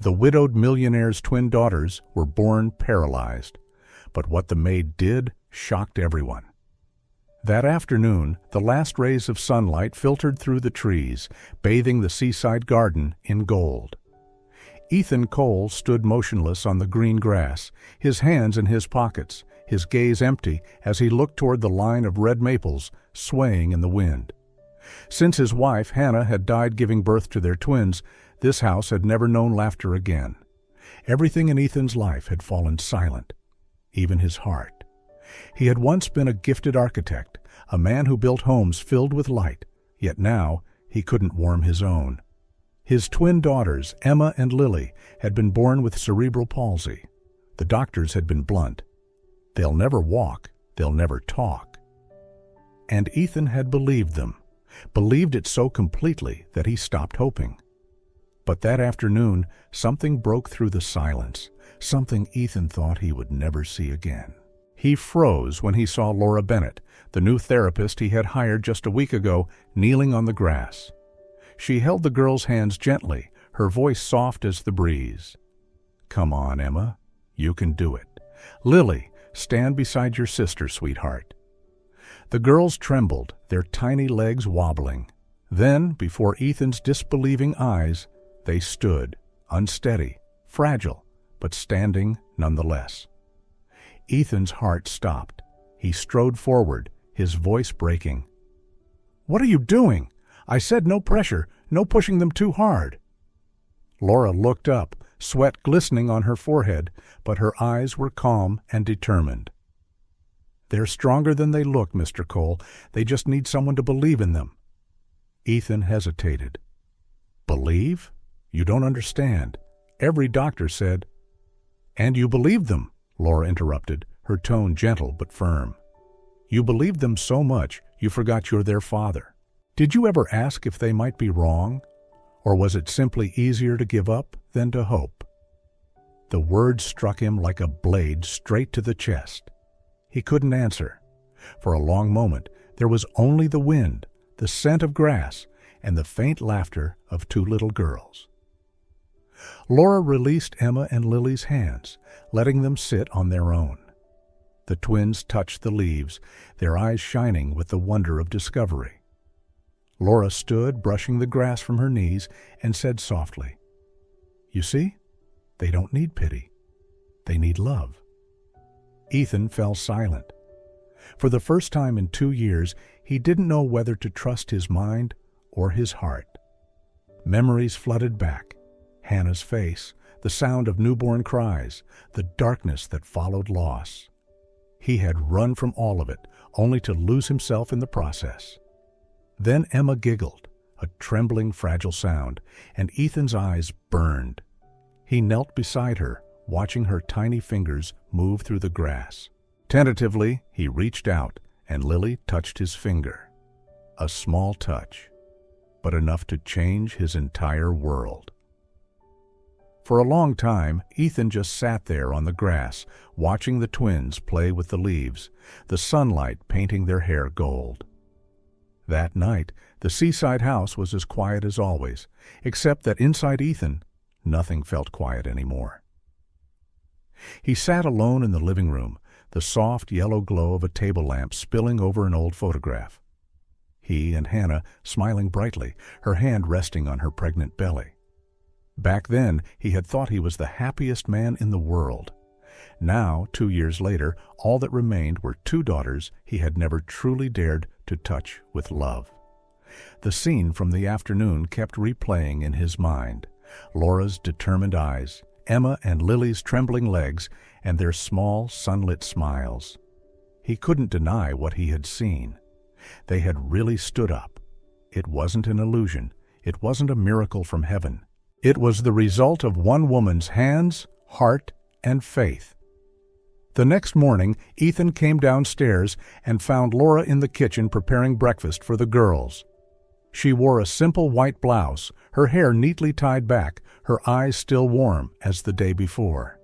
The widowed millionaire's twin daughters were born paralyzed, but what the maid did shocked everyone. That afternoon, the last rays of sunlight filtered through the trees, bathing the seaside garden in gold. Ethan Cole stood motionless on the green grass, his hands in his pockets, his gaze empty as he looked toward the line of red maples swaying in the wind. Since his wife, Hannah, had died giving birth to their twins, this house had never known laughter again. Everything in Ethan's life had fallen silent, even his heart. He had once been a gifted architect, a man who built homes filled with light, yet now he couldn't warm his own. His twin daughters, Emma and Lily, had been born with cerebral palsy. The doctors had been blunt. They'll never walk, they'll never talk. And Ethan had believed them, believed it so completely that he stopped hoping. But that afternoon, something broke through the silence, something Ethan thought he would never see again. He froze when he saw Laura Bennett, the new therapist he had hired just a week ago, kneeling on the grass. She held the girl's hands gently, her voice soft as the breeze. "Come on, Emma. You can do it. Lily, stand beside your sister, sweetheart." The girls trembled, their tiny legs wobbling. Then, before Ethan's disbelieving eyes, they stood, unsteady, fragile, but standing nonetheless. Ethan's heart stopped. He strode forward, his voice breaking. "What are you doing? I said no pressure, no pushing them too hard." Laura looked up, sweat glistening on her forehead, but her eyes were calm and determined. "They're stronger than they look, Mr. Cole. They just need someone to believe in them." Ethan hesitated. "Believe? You don't understand. Every doctor said—" "And you believed them," Laura interrupted, her tone gentle but firm. "You believed them so much you forgot you're their father. Did you ever ask if they might be wrong? Or was it simply easier to give up than to hope?" The words struck him like a blade straight to the chest. He couldn't answer. For a long moment, there was only the wind, the scent of grass, and the faint laughter of two little girls. Laura released Emma and Lily's hands, letting them sit on their own. The twins touched the leaves, their eyes shining with the wonder of discovery. Laura stood, brushing the grass from her knees, and said softly, "You see? They don't need pity. They need love." Ethan fell silent. For the first time in 2 years, he didn't know whether to trust his mind or his heart. Memories flooded back. Hannah's face, the sound of newborn cries, the darkness that followed loss. He had run from all of it, only to lose himself in the process. Then Emma giggled, a trembling, fragile sound, and Ethan's eyes burned. He knelt beside her, watching her tiny fingers move through the grass. Tentatively, he reached out, and Lily touched his finger. A small touch, but enough to change his entire world. For a long time, Ethan just sat there on the grass, watching the twins play with the leaves, the sunlight painting their hair gold. That night, the seaside house was as quiet as always, except that inside Ethan, nothing felt quiet anymore. He sat alone in the living room, the soft yellow glow of a table lamp spilling over an old photograph. He and Hannah smiling brightly, her hand resting on her pregnant belly. Back then, he had thought he was the happiest man in the world. Now, 2 years later, all that remained were 2 daughters he had never truly dared to touch with love. The scene from the afternoon kept replaying in his mind. Laura's determined eyes, Emma and Lily's trembling legs, and their small, sunlit smiles. He couldn't deny what he had seen. They had really stood up. It wasn't an illusion. It wasn't a miracle from heaven. It was the result of one woman's hands, heart, and faith. The next morning, Ethan came downstairs and found Laura in the kitchen preparing breakfast for the girls. She wore a simple white blouse, her hair neatly tied back, her eyes still warm as the day before.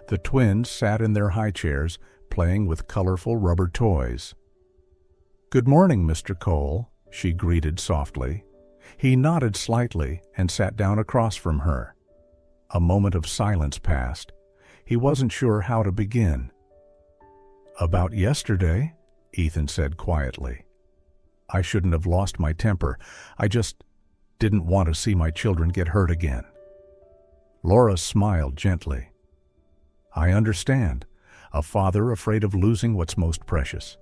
The twins sat in their high chairs, playing with colorful rubber toys. "Good morning, Mr. Cole," she greeted softly. He nodded slightly and sat down across from her. A moment of silence passed. He wasn't sure how to begin. "About yesterday," Ethan said quietly. "I shouldn't have lost my temper. I just didn't want to see my children get hurt again." Laura smiled gently. "I understand. A father afraid of losing what's most precious.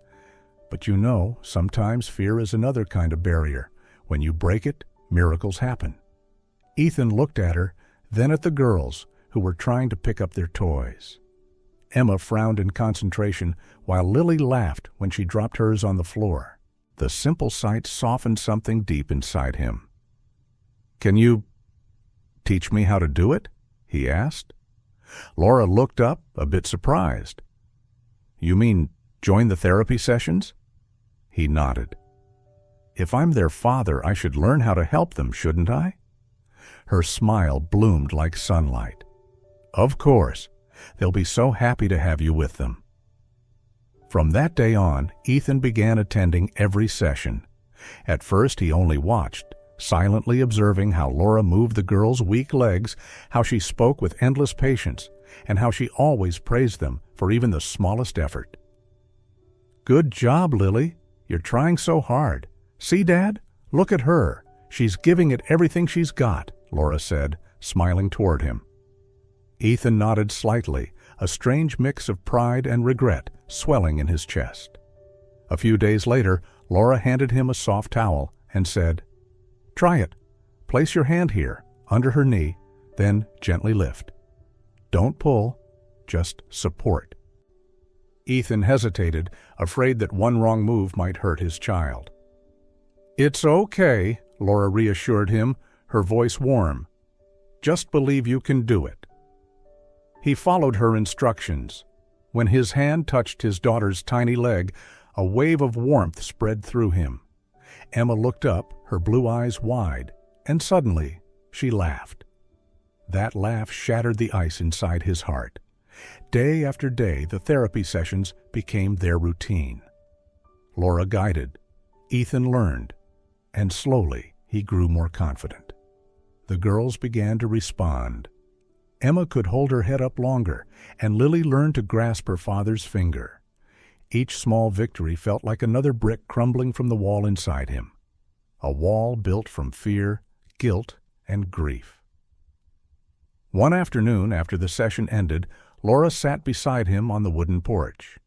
But you know, sometimes fear is another kind of barrier. When you break it, miracles happen." Ethan looked at her, then at the girls, who were trying to pick up their toys. Emma frowned in concentration, while Lily laughed when she dropped hers on the floor. The simple sight softened something deep inside him. "Can you teach me how to do it?" he asked. Laura looked up, a bit surprised. "You mean join the therapy sessions?" He nodded. "If I'm their father, I should learn how to help them, shouldn't I?" Her smile bloomed like sunlight. "Of course. They'll be so happy to have you with them." From that day on, Ethan began attending every session. At first he only watched, silently observing how Laura moved the girls' weak legs, how she spoke with endless patience, and how she always praised them for even the smallest effort. "Good job, Lily. You're trying so hard. See, Dad? Look at her. She's giving it everything she's got," Laura said, smiling toward him. Ethan nodded slightly, a strange mix of pride and regret swelling in his chest. A few days later, Laura handed him a soft towel and said, "Try it. Place your hand here, under her knee, then gently lift. Don't pull, just support." Ethan hesitated, afraid that one wrong move might hurt his child. "It's okay," Laura reassured him, her voice warm. "Just believe you can do it." He followed her instructions. When his hand touched his daughter's tiny leg, a wave of warmth spread through him. Emma looked up, her blue eyes wide, and suddenly she laughed. That laugh shattered the ice inside his heart. Day after day, the therapy sessions became their routine. Laura guided, Ethan learned, and slowly he grew more confident. The girls began to respond. Emma could hold her head up longer, and Lily learned to grasp her father's finger. Each small victory felt like another brick crumbling from the wall inside him. A wall built from fear, guilt, and grief. One afternoon, after the session ended, Laura sat beside him on the wooden porch.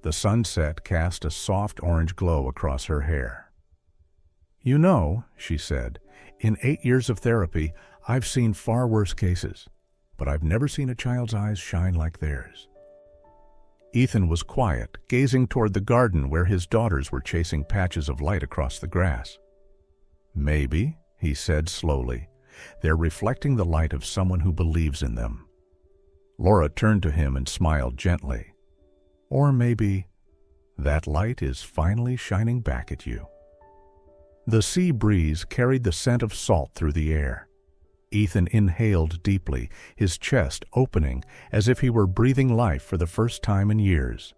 The sunset cast a soft orange glow across her hair. "You know," she said, "in 8 years of therapy, I've seen far worse cases, but I've never seen a child's eyes shine like theirs." Ethan was quiet, gazing toward the garden where his daughters were chasing patches of light across the grass. "Maybe," he said slowly, "they're reflecting the light of someone who believes in them." Laura turned to him and smiled gently. "Or maybe that light is finally shining back at you." The sea breeze carried the scent of salt through the air. Ethan inhaled deeply, his chest opening as if he were breathing life for the first time in years.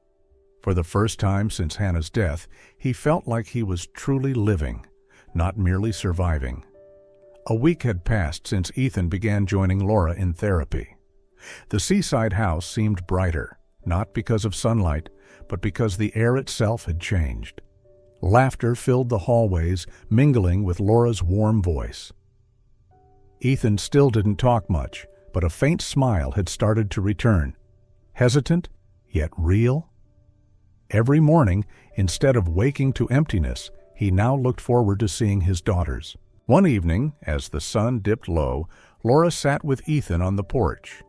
For the first time since Hannah's death, he felt like he was truly living, not merely surviving. A week had passed since Ethan began joining Laura in therapy. The seaside house seemed brighter, not because of sunlight, but because the air itself had changed. Laughter filled the hallways, mingling with Laura's warm voice. Ethan still didn't talk much, but a faint smile had started to return. Hesitant, yet real. Every morning, instead of waking to emptiness, he now looked forward to seeing his daughters. One evening, as the sun dipped low, Laura sat with Ethan on the porch.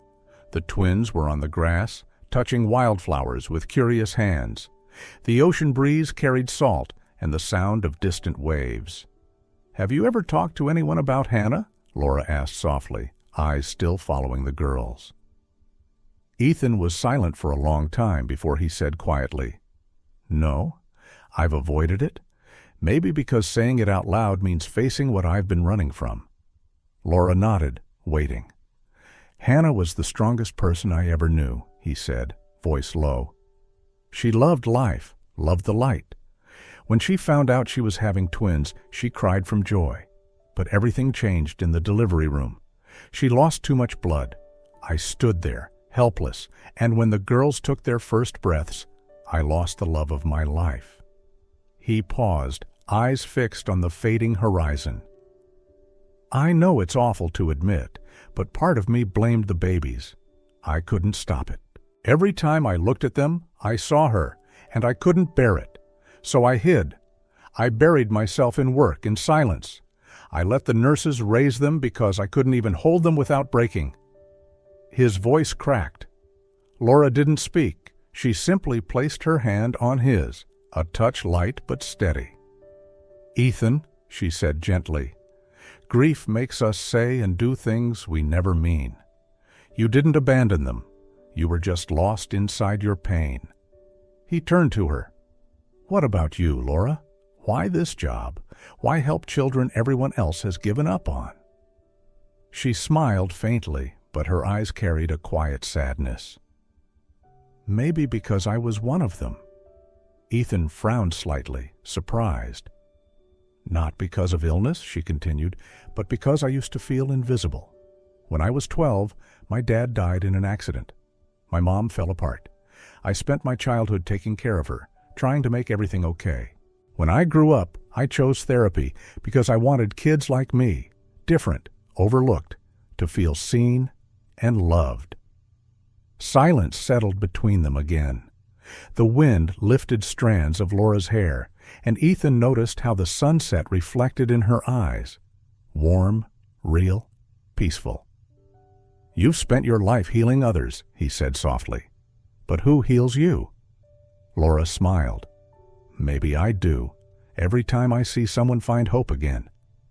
The twins were on the grass, touching wildflowers with curious hands. The ocean breeze carried salt and the sound of distant waves. "Have you ever talked to anyone about Hannah?" Laura asked softly, eyes still following the girls. Ethan was silent for a long time before he said quietly, "No, I've avoided it. Maybe because saying it out loud means facing what I've been running from." Laura nodded, waiting. "Hannah was the strongest person I ever knew," he said, voice low. "She loved life, loved the light. When she found out she was having twins, she cried from joy. But everything changed in the delivery room. She lost too much blood. I stood there, helpless, and when the girls took their first breaths, I lost the love of my life." He paused, eyes fixed on the fading horizon. "I know it's awful to admit, but part of me blamed the babies. I couldn't stop it. Every time I looked at them, I saw her, and I couldn't bear it. So I hid. I buried myself in work, in silence. I let the nurses raise them because I couldn't even hold them without breaking." His voice cracked. Laura didn't speak. She simply placed her hand on his, a touch light but steady. "Ethan," she said gently, "grief makes us say and do things we never mean. You didn't abandon them. You were just lost inside your pain." He turned to her. "What about you, Laura? Why this job? Why help children everyone else has given up on?" She smiled faintly, but her eyes carried a quiet sadness. "Maybe because I was one of them." Ethan frowned slightly, surprised. "Not because of illness," she continued, "but because I used to feel invisible. When I was 12, my dad died in an accident. My mom fell apart. I spent my childhood taking care of her, trying to make everything okay. When I grew up, I chose therapy because I wanted kids like me, different, overlooked, to feel seen and loved." Silence settled between them again. The wind lifted strands of Laura's hair, and Ethan noticed how the sunset reflected in her eyes. Warm, real, peaceful. "You've spent your life healing others," he said softly. "But who heals you?" Laura smiled. "Maybe I do, every time I see someone find hope again.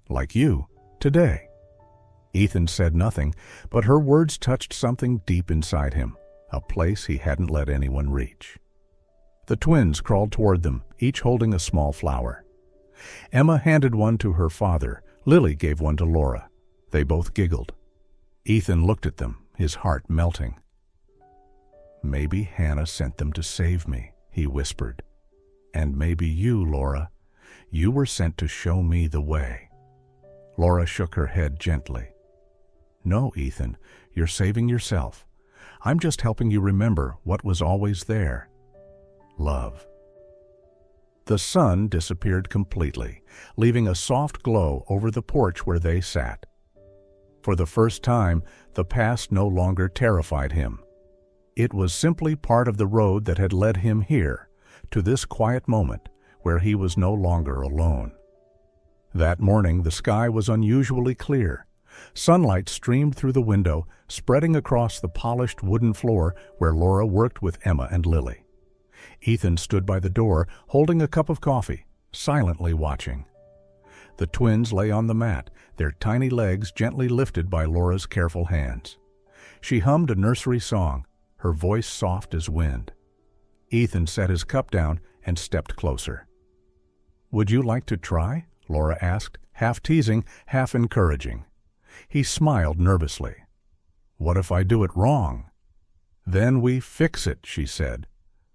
Like you, today." Ethan said nothing, but her words touched something deep inside him, a place he hadn't let anyone reach. The twins crawled toward them, each holding a small flower. Emma handed one to her father. Lily gave one to Laura. They both giggled. Ethan looked at them, his heart melting. "Maybe Hannah sent them to save me," he whispered. "And maybe you, Laura, you were sent to show me the way." Laura shook her head gently. "No, Ethan, you're saving yourself. I'm just helping you remember what was always there. Love." The sun disappeared completely, leaving a soft glow over the porch where they sat. For the first time, the past no longer terrified him. It was simply part of the road that had led him here, to this quiet moment where he was no longer alone. That morning, the sky was unusually clear. Sunlight streamed through the window, spreading across the polished wooden floor where Laura worked with Emma and Lily. Ethan stood by the door, holding a cup of coffee, silently watching. The twins lay on the mat, their tiny legs gently lifted by Laura's careful hands. She hummed a nursery song, her voice soft as wind. Ethan set his cup down and stepped closer. "Would you like to try?" Laura asked, half teasing, half encouraging. He smiled nervously. "What if I do it wrong?" "Then we fix it," she said.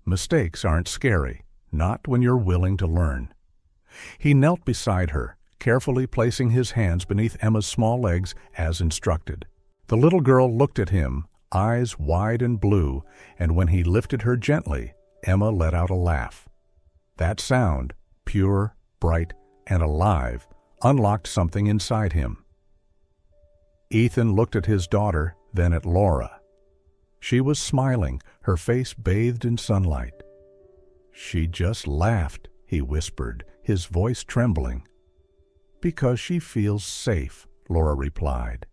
"Mistakes aren't scary, not when you're willing to learn." He knelt beside her, carefully placing his hands beneath Emma's small legs as instructed. The little girl looked at him, eyes wide and blue, and when he lifted her gently, Emma let out a laugh. That sound, pure, bright, and alive, unlocked something inside him. Ethan looked at his daughter, then at Laura. She was smiling, her face bathed in sunlight. "She just laughed," he whispered, his voice trembling. "Because she feels safe," Laura replied.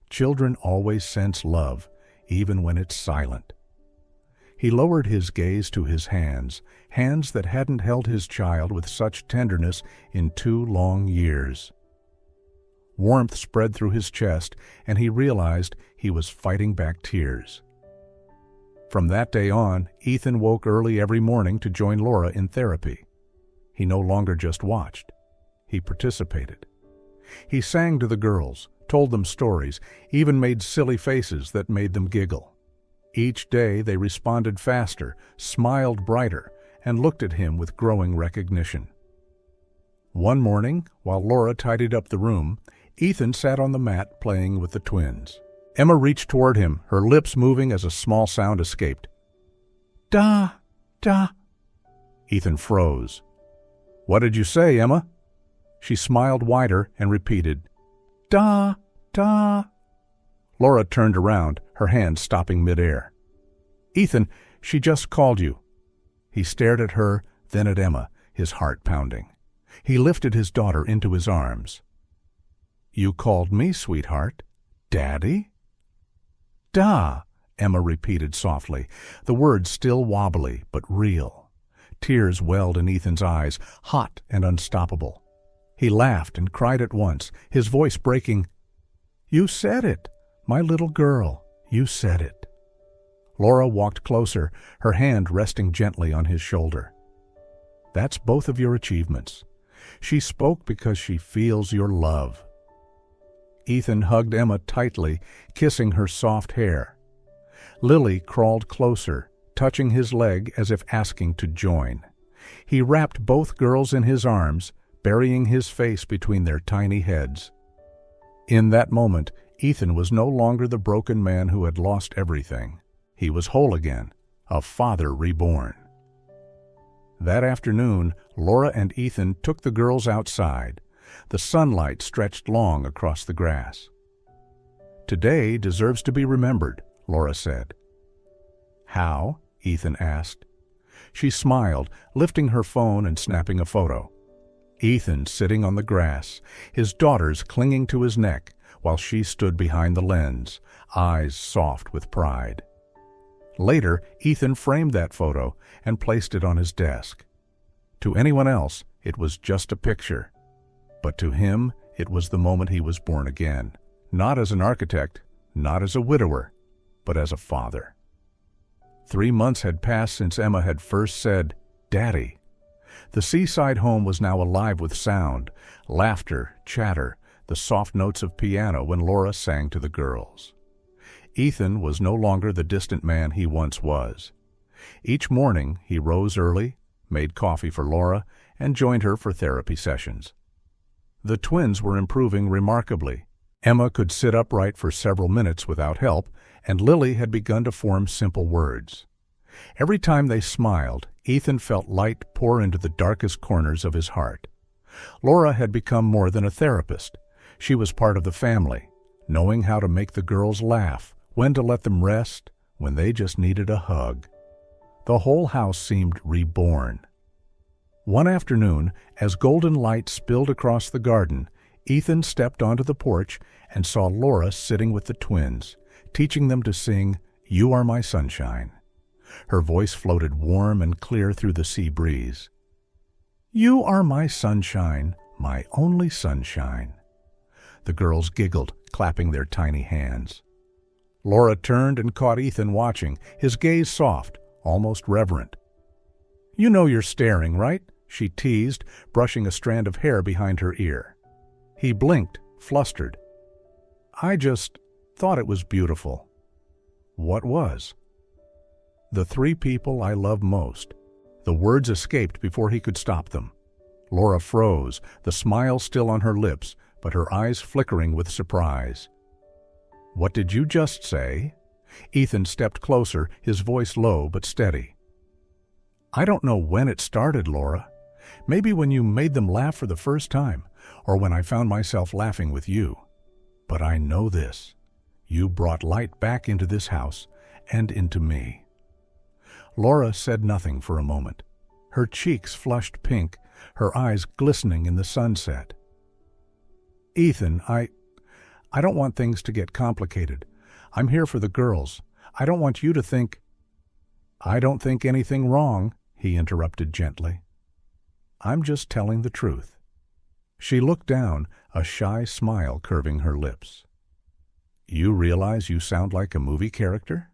"Children always sense love, even when it's silent." He lowered his gaze to his hands, hands that hadn't held his child with such tenderness in 2 long years. Warmth spread through his chest, and he realized he was fighting back tears. From that day on, Ethan woke early every morning to join Laura in therapy. He no longer just watched. He participated. He sang to the girls, told them stories, even made silly faces that made them giggle. Each day they responded faster, smiled brighter, and looked at him with growing recognition. One morning, while Laura tidied up the room, Ethan sat on the mat playing with the twins. Emma reached toward him, her lips moving as a small sound escaped. Da, da. Ethan froze. What did you say, Emma? She smiled wider and repeated, Da, da. Laura turned around, her hand stopping midair. Ethan, she just called you. He stared at her, then at Emma, his heart pounding. He lifted his daughter into his arms. You called me, sweetheart. Daddy? Da, Emma repeated softly, the words still wobbly but real. Tears welled in Ethan's eyes, hot and unstoppable. He laughed and cried at once, his voice breaking. You said it, my little girl, you said it. Laura walked closer, her hand resting gently on his shoulder. That's both of your achievements. She spoke because she feels your love. Ethan hugged Emma tightly, kissing her soft hair. Lily crawled closer, touching his leg as if asking to join. He wrapped both girls in his arms, burying his face between their tiny heads. In that moment, Ethan was no longer the broken man who had lost everything. He was whole again, a father reborn. That afternoon, Laura and Ethan took the girls outside. The sunlight stretched long across the grass. Today deserves to be remembered, Laura said. How? Ethan asked. She smiled, lifting her phone and snapping a photo. Ethan sitting on the grass, his daughters clinging to his neck, while she stood behind the lens, eyes soft with pride. Later, Ethan framed that photo and placed it on his desk. To anyone else, it was just a picture. But to him, it was the moment he was born again, not as an architect, not as a widower, but as a father. 3 months had passed since Emma had first said, Daddy. The seaside home was now alive with sound, laughter, chatter, the soft notes of piano when Laura sang to the girls. Ethan was no longer the distant man he once was. Each morning he rose early, made coffee for Laura, and joined her for therapy sessions. The twins were improving remarkably. Emma could sit upright for several minutes without help, and Lily had begun to form simple words. Every time they smiled, Ethan felt light pour into the darkest corners of his heart. Laura had become more than a therapist. She was part of the family, knowing how to make the girls laugh, when to let them rest, when they just needed a hug. The whole house seemed reborn. One afternoon, as golden light spilled across the garden, Ethan stepped onto the porch and saw Laura sitting with the twins, teaching them to sing, You Are My Sunshine. Her voice floated warm and clear through the sea breeze. You are my sunshine, my only sunshine. The girls giggled, clapping their tiny hands. Laura turned and caught Ethan watching, his gaze soft, almost reverent. You know you're staring, right? She teased, brushing a strand of hair behind her ear. He blinked, flustered. I just thought it was beautiful. What was? The 3 people I love most. The words escaped before he could stop them. Laura froze, the smile still on her lips, but her eyes flickering with surprise. What did you just say? Ethan stepped closer, his voice low but steady. I don't know when it started, Laura. Maybe when you made them laugh for the first time, or when I found myself laughing with you. But I know this. You brought light back into this house and into me. Laura said nothing for a moment. Her cheeks flushed pink, her eyes glistening in the sunset. Ethan, I don't want things to get complicated. I'm here for the girls. I don't want you to think... I don't think anything wrong, he interrupted gently. I'm just telling the truth. She looked down, a shy smile curving her lips. You realize you sound like a movie character?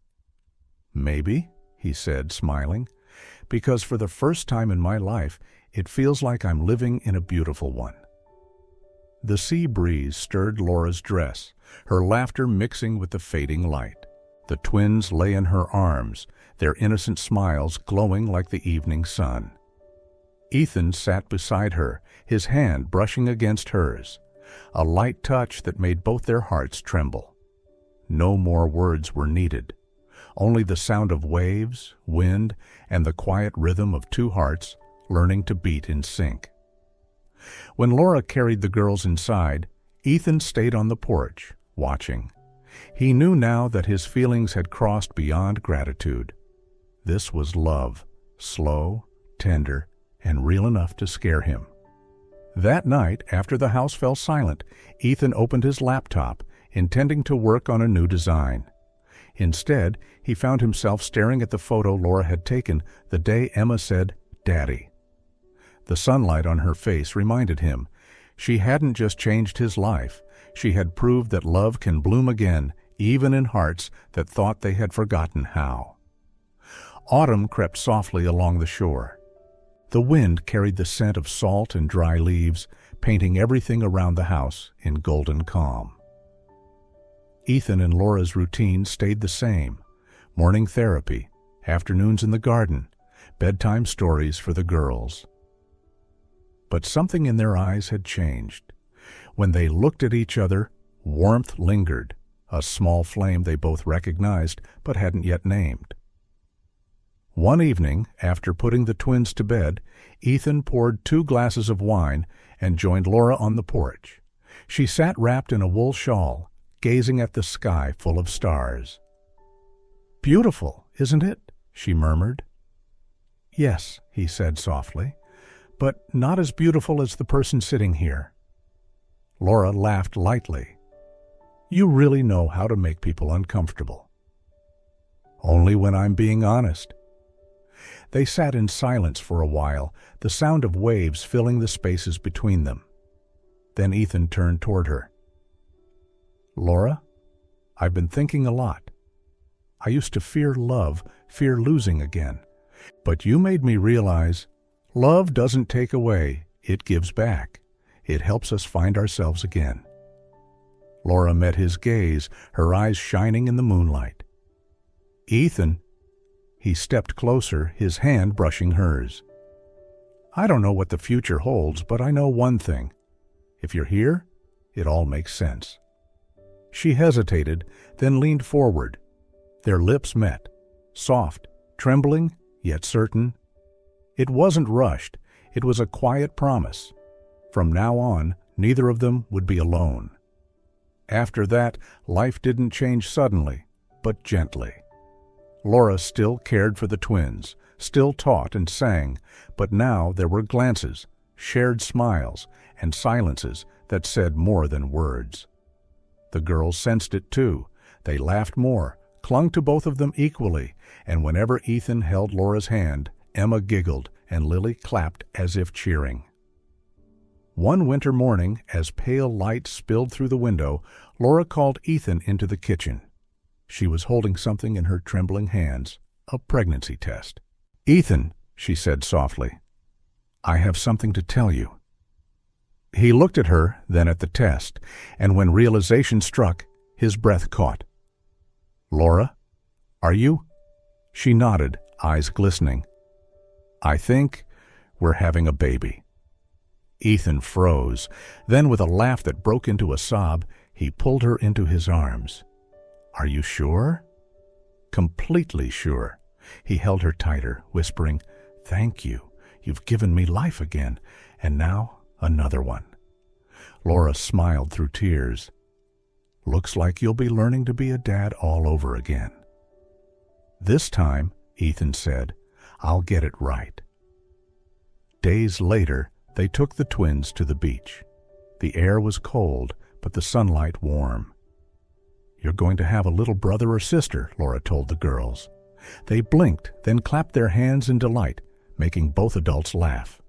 Maybe, he said, smiling, because for the first time in my life, it feels like I'm living in a beautiful one. The sea breeze stirred Laura's dress, her laughter mixing with the fading light. The twins lay in her arms, their innocent smiles glowing like the evening sun. Ethan sat beside her, his hand brushing against hers. a light touch that made both their hearts tremble. No more words were needed, only the sound of waves, wind, and the quiet rhythm of two hearts learning to beat in sync. When Laura carried the girls inside, Ethan stayed on the porch, watching. He knew now that his feelings had crossed beyond gratitude. This was love, slow, tender, and real enough to scare him. That night, after the house fell silent, Ethan opened his laptop, intending to work on a new design. Instead, he found himself staring at the photo Laura had taken the day Emma said, "Daddy." The sunlight on her face reminded him she hadn't just changed his life, she had proved that love can bloom again, even in hearts that thought they had forgotten how. Autumn crept softly along the shore. The wind carried the scent of salt and dry leaves, painting everything around the house in golden calm. Ethan and Laura's routine stayed the same: morning therapy, afternoons in the garden, bedtime stories for the girls. But something in their eyes had changed. When they looked at each other, warmth lingered, a small flame they both recognized but hadn't yet named. One evening, after putting the twins to bed, Ethan poured 2 glasses of wine and joined Laura on the porch. She sat wrapped in a wool shawl, gazing at the sky full of stars. "Beautiful, isn't it?" she murmured. "Yes," he said softly, "but not as beautiful as the person sitting here." Laura laughed lightly. "You really know how to make people uncomfortable." "Only when I'm being honest." They sat in silence for a while, the sound of waves filling the spaces between them. Then Ethan turned toward her. "Laura, I've been thinking a lot. I used to fear love, fear losing again. But you made me realize love doesn't take away, it gives back. It helps us find ourselves again." Laura met his gaze, her eyes shining in the moonlight. "Ethan," he stepped closer, his hand brushing hers. "I don't know what the future holds, but I know one thing. If you're here, it all makes sense." She hesitated, then leaned forward. Their lips met, soft, trembling, yet certain. It wasn't rushed, it was a quiet promise. From now on, neither of them would be alone. After that, life didn't change suddenly, but gently. Laura still cared for the twins, still taught and sang, but now there were glances, shared smiles, and silences that said more than words. The girls sensed it too. They laughed more, clung to both of them equally, and whenever Ethan held Laura's hand, Emma giggled and Lily clapped as if cheering. One winter morning, as pale light spilled through the window, Laura called Ethan into the kitchen. She was holding something in her trembling hands, a pregnancy test. "Ethan," she said softly, "I have something to tell you." He looked at her, then at the test, and when realization struck, his breath caught. "Laura, are you?" She nodded, eyes glistening. "I think we're having a baby." Ethan froze. Then, with a laugh that broke into a sob, he pulled her into his arms. "Are you sure?" "Completely sure." He held her tighter, whispering, "Thank you. You've given me life again, and now another one." Laura smiled through tears. "Looks like you'll be learning to be a dad all over again." "This time," Ethan said, "I'll get it right." Days later, they took the twins to the beach. The air was cold, but the sunlight warm. "You're going to have a little brother or sister," Laura told the girls. They blinked, then clapped their hands in delight, making both adults laugh.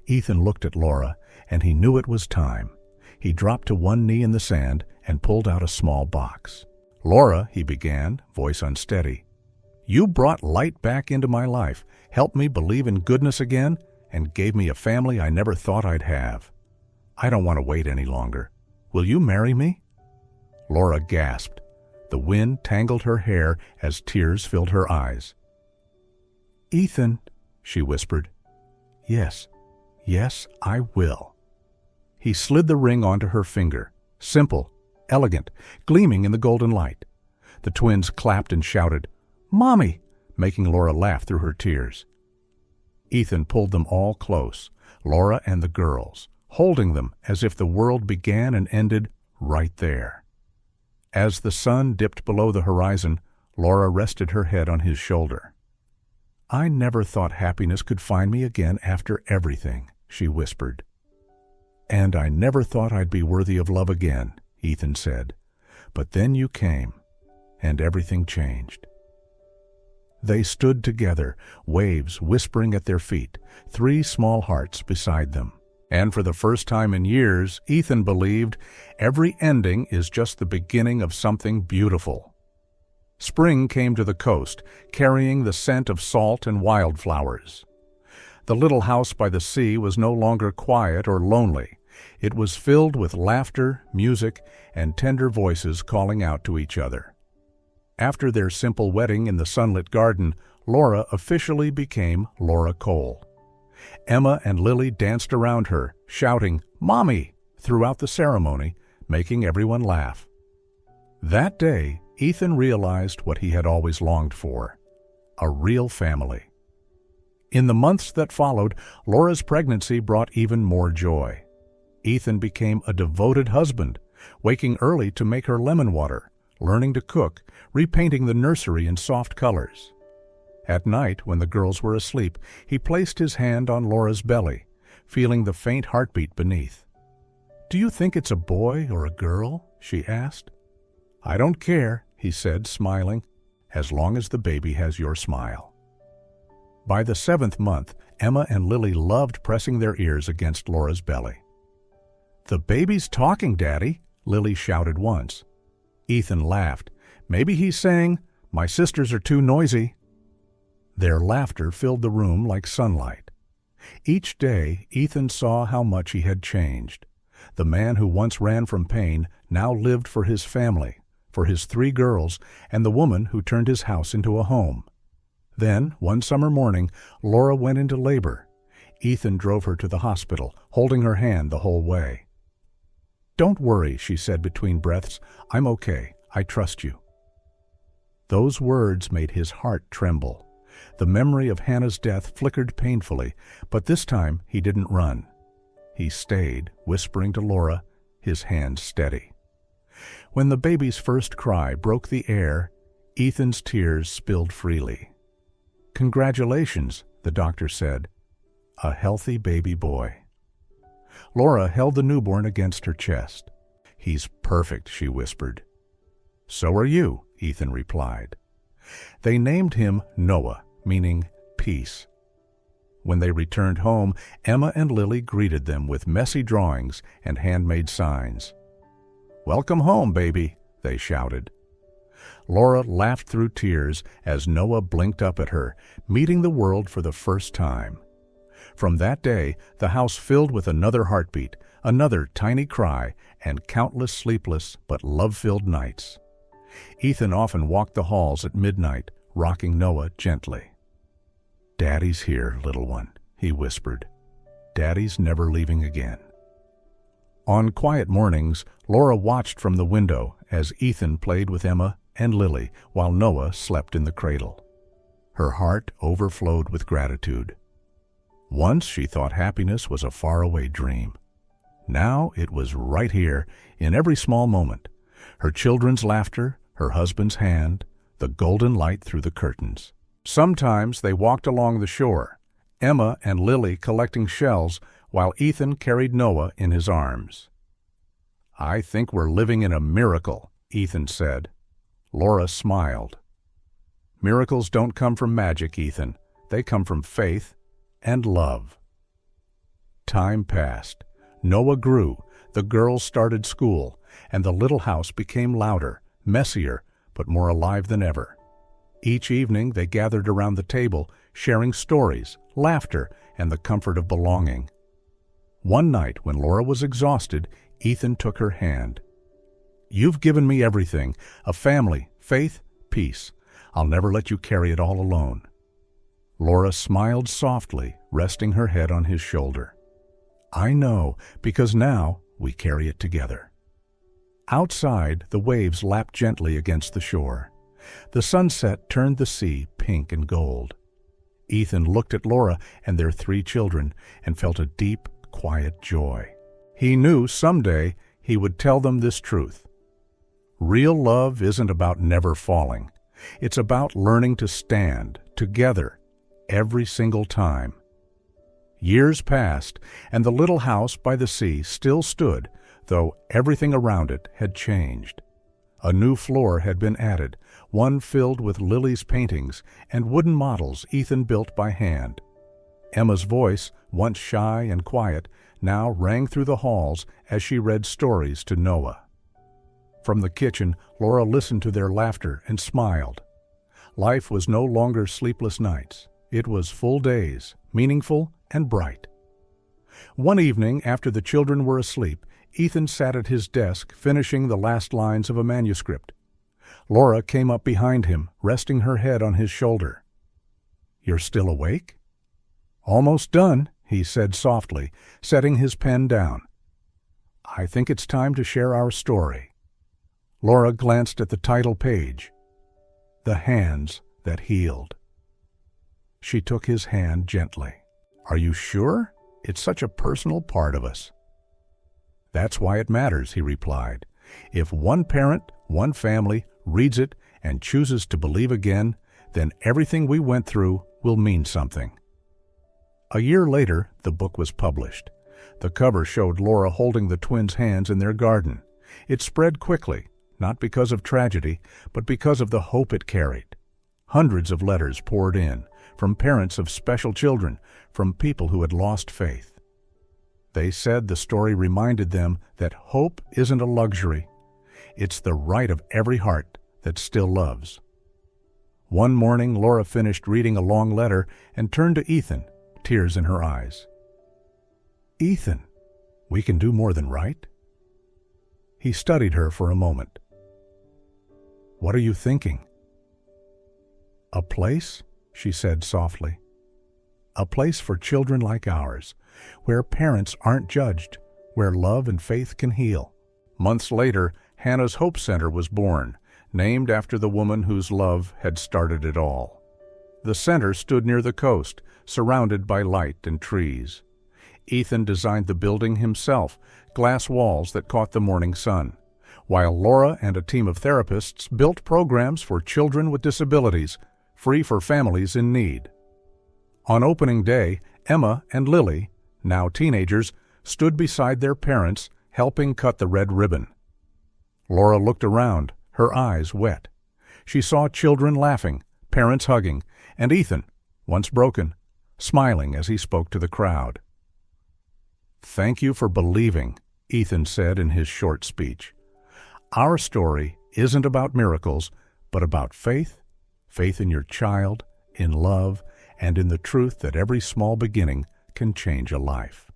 Ethan looked at Laura, and he knew it was time. He dropped to one knee in the sand and pulled out a small box. "Laura," he began, voice unsteady, "you brought light back into my life, helped me believe in goodness again, and gave me a family I never thought I'd have. I don't want to wait any longer. Will you marry me?" Laura gasped. The wind tangled her hair as tears filled her eyes. "Ethan," she whispered. Yes, I will." He slid the ring onto her finger, simple, elegant, gleaming in the golden light. The twins clapped and shouted, "Mommy!" making Laura laugh through her tears. Ethan pulled them all close, Laura and the girls, holding them as if the world began and ended right there. As the sun dipped below the horizon, Laura rested her head on his shoulder. "I never thought happiness could find me again after everything," she whispered. "And I never thought I'd be worthy of love again," Ethan said. "But then you came, and everything changed." They stood together, waves whispering at their feet, 3 small hearts beside them. And for the first time in years, Ethan believed every ending is just the beginning of something beautiful. Spring came to the coast, carrying the scent of salt and wildflowers. The little house by the sea was no longer quiet or lonely. It was filled with laughter, music, and tender voices calling out to each other. After their simple wedding in the sunlit garden, Laura officially became Laura Cole. Emma and Lily danced around her, shouting, "Mommy!" throughout the ceremony, making everyone laugh. That day, Ethan realized what he had always longed for: a real family. In the months that followed, Laura's pregnancy brought even more joy. Ethan became a devoted husband, waking early to make her lemon water, learning to cook, repainting the nursery in soft colors. At night, when the girls were asleep, he placed his hand on Laura's belly, feeling the faint heartbeat beneath. "Do you think it's a boy or a girl?" she asked. "I don't care," he said, smiling, "as long as the baby has your smile." By the 7th month, Emma and Lily loved pressing their ears against Laura's belly. "The baby's talking, Daddy," Lily shouted once. Ethan laughed. "Maybe he's saying, 'My sisters are too noisy.'" Their laughter filled the room like sunlight. Each day, Ethan saw how much he had changed. The man who once ran from pain now lived for his family, for his 3 girls, and the woman who turned his house into a home. Then, one summer morning, Laura went into labor. Ethan drove her to the hospital, holding her hand the whole way. "Don't worry," she said between breaths. "I'm okay. I trust you." Those words made his heart tremble. The memory of Hannah's death flickered painfully, but this time he didn't run. He stayed, whispering to Laura, his hand steady. When the baby's first cry broke the air, Ethan's tears spilled freely. "Congratulations," the doctor said. "A healthy baby boy." Laura held the newborn against her chest. "He's perfect," she whispered. "So are you," Ethan replied. They named him Noah, meaning peace. When they returned home, Emma and Lily greeted them with messy drawings and handmade signs. "Welcome home, baby," they shouted. Laura laughed through tears as Noah blinked up at her, meeting the world for the first time. From that day, the house filled with another heartbeat, another tiny cry, and countless sleepless but love-filled nights. Ethan often walked the halls at midnight, rocking Noah gently. "Daddy's here, little one," he whispered. "Daddy's never leaving again." On quiet mornings, Laura watched from the window as Ethan played with Emma and Lily while Noah slept in the cradle. Her heart overflowed with gratitude. Once she thought happiness was a faraway dream. Now it was right here, in every small moment. Her children's laughter, her husband's hand, the golden light through the curtains. Sometimes they walked along the shore, Emma and Lily collecting shells while Ethan carried Noah in his arms. "I think we're living in a miracle," Ethan said. Laura smiled. "Miracles don't come from magic, Ethan. They come from faith and love." Time passed. Noah grew, the girls started school, and the little house became louder, messier, but more alive than ever. Each evening they gathered around the table, sharing stories, laughter, and the comfort of belonging. One night, when Laura was exhausted, Ethan took her hand. "You've given me everything, a family, faith, peace. I'll never let you carry it all alone." Laura smiled softly, resting her head on his shoulder. I know, because now we carry it together." Outside, the waves lapped gently against the shore. The sunset turned the sea pink and gold. Ethan looked at Laura and their 3 children and felt a deep, quiet joy. He knew someday he would tell them this truth. Real love isn't about never falling. It's about learning to stand together every single time. Years passed, and the little house by the sea still stood, though everything around it had changed. A new floor had been added, one filled with Lily's paintings and wooden models Ethan built by hand. Emma's voice, once shy and quiet, now rang through the halls as she read stories to Noah. From the kitchen, Laura listened to their laughter and smiled. Life was no longer sleepless nights. It was full days, meaningful and bright. One evening, after the children were asleep, Ethan sat at his desk finishing the last lines of a manuscript. Laura came up behind him, resting her head on his shoulder. "You're still awake?" "Almost done," he said softly, setting his pen down. "I think it's time to share our story." Laura glanced at the title page, "The Hands That Healed." She took his hand gently. "Are you sure? It's such a personal part of us." "That's why it matters," he replied. "If one parent, one family, reads it and chooses to believe again, then everything we went through will mean something." A year later, the book was published. The cover showed Laura holding the twins' hands in their garden. It spread quickly, not because of tragedy, but because of the hope it carried. Hundreds of letters poured in, from parents of special children, from people who had lost faith. They said the story reminded them that hope isn't a luxury. It's the right of every heart that still loves. One morning, Laura finished reading a long letter and turned to Ethan, tears in her eyes. "Ethan, we can do more than write?" He studied her for a moment. "What are you thinking?" "A place," she said softly. "A place for children like ours, where parents aren't judged, where love and faith can heal." Months later, Hannah's Hope Center was born, named after the woman whose love had started it all. The center stood near the coast, surrounded by light and trees. Ethan designed the building himself, glass walls that caught the morning sun, while Laura and a team of therapists built programs for children with disabilities, free for families in need. On opening day, Emma and Lily, now teenagers, stood beside their parents, helping cut the red ribbon. Laura looked around, her eyes wet. She saw children laughing, parents hugging, and Ethan, once broken, smiling as he spoke to the crowd. "Thank you for believing," Ethan said in his short speech. "Our story isn't about miracles, but about faith, faith in your child, in love, and in the truth that every small beginning can change a life."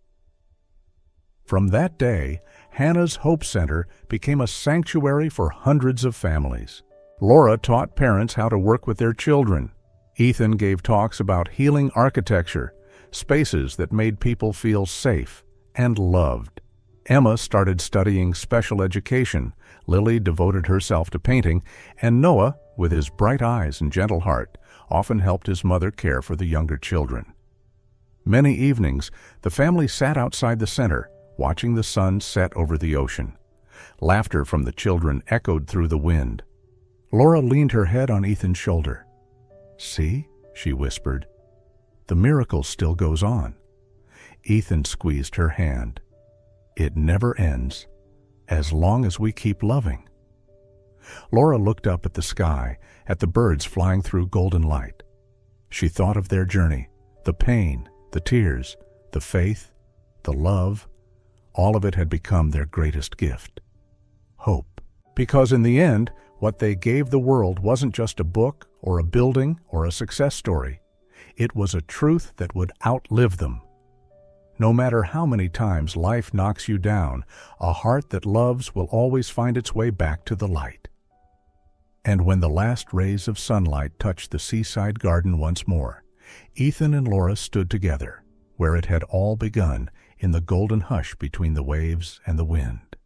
From that day, Hannah's Hope Center became a sanctuary for hundreds of families. Laura taught parents how to work with their children. Ethan gave talks about healing architecture, spaces that made people feel safe and loved. Emma started studying special education, Lily devoted herself to painting, and Noah, with his bright eyes and gentle heart, often helped his mother care for the younger children. Many evenings, the family sat outside the center, watching the sun set over the ocean. Laughter from the children echoed through the wind. Laura leaned her head on Ethan's shoulder. "See," she whispered, "the miracle still goes on." Ethan squeezed her hand. "It never ends, as long as we keep loving." Laura looked up at the sky, at the birds flying through golden light. She thought of their journey, the pain, the tears, the faith, the love. All of it had become their greatest gift. Hope. Because in the end, what they gave the world wasn't just a book or a building or a success story. It was a truth that would outlive them. No matter how many times life knocks you down, a heart that loves will always find its way back to the light. And when the last rays of sunlight touched the seaside garden once more, Ethan and Laura stood together, where it had all begun, in the golden hush between the waves and the wind.